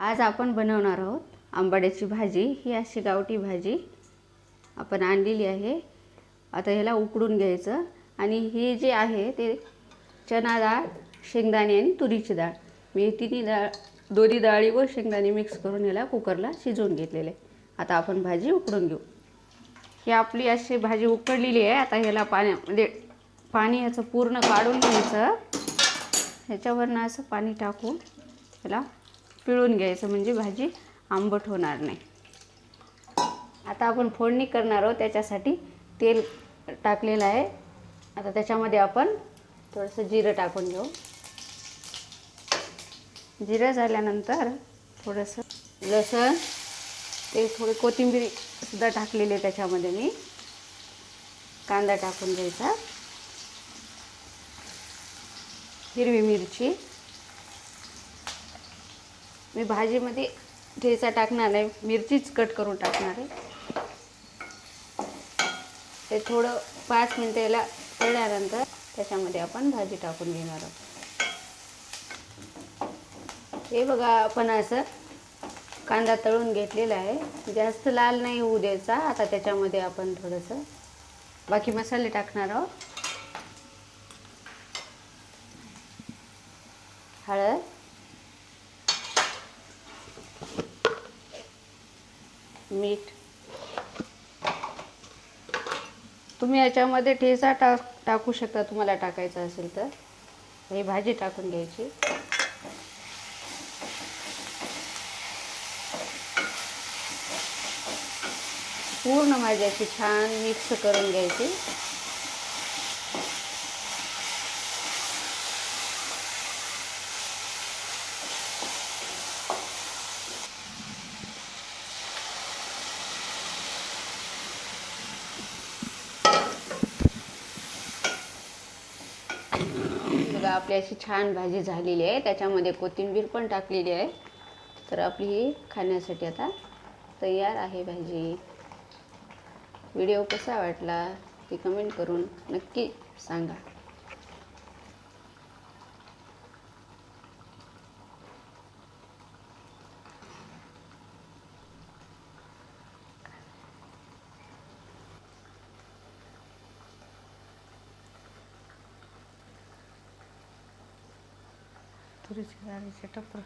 आज आपण बनवणार आहोत आंबाड्याची भाजी। ही अशी गावठी भाजी आपण आणलेली आहे। आता ह्याला उकडून घ्यायचं आणि हे जे आहे ते चना डाळ, शेंगदाणे आणि तुरीची डाळ, मी दोन्ही डाळी व शेंगदाणे मिक्स करून ह्याला कुकरला शिजवून घेतलेले। आता आपण भाजी उकडून घेऊ। ही आपली अशी भाजी उकडलेली आहे। आता ह्याला पाणी ह्याचं पूर्ण काढून घ्यायचं। ह्याच्यावरनं असं पाणी टाकून ह्याला पिळून घ्यायचं, म्हणजे भाजी आंबट होणार नाही। आता आपण फोडणी करणार आहोत, त्याच्यासाठी तेल टाकलेलं आहे। आता त्याच्यामध्ये आपण थोडंसं जिरं टाकून घेऊ। जिरं झाल्यानंतर थोडंसं लसूण, ते थोडी कोथिंबीर सुद्धा टाकलेली आहे त्याच्यामध्ये मी। कांदा टाकून घ्यायचा, हिरवी मिरची, मी भाजीमध्ये ठेचा टाकणार नाही, मिरचीच कट करून टाकणार आहे। ते थोडं 5 मिनिटं याला तळल्यानंतर त्याच्यामध्ये आपण भाजी टाकून घेणार आहोत। हे बघा, आपण असं कांदा तळून घेतलेला आहे, जास्त लाल नाही होऊ द्यायचा। आता त्याच्यामध्ये आपण थोडंसं बाकी मसाले टाकणार आहोत। हळद, मीठ, तुम्ही याच्यामध्ये ठेचा टाकू शकता तुम्हाला टाकायचा असेल तर। ही भाजी टाकून घ्यायची। पूर्ण भाजी अशी छान मिक्स करून घ्यायची। बघा, आपली अशी छान भाजी झालेली आहे। त्याच्यामध्ये कोथिंबीर पण टाकलेली आहे। तर आपली ही खाण्यासाठी आता तयार आहे भाजी। व्हिडिओ कसा वाटला ते कमेंट करून नक्की सांगा। तुरीची डाळीचे टपर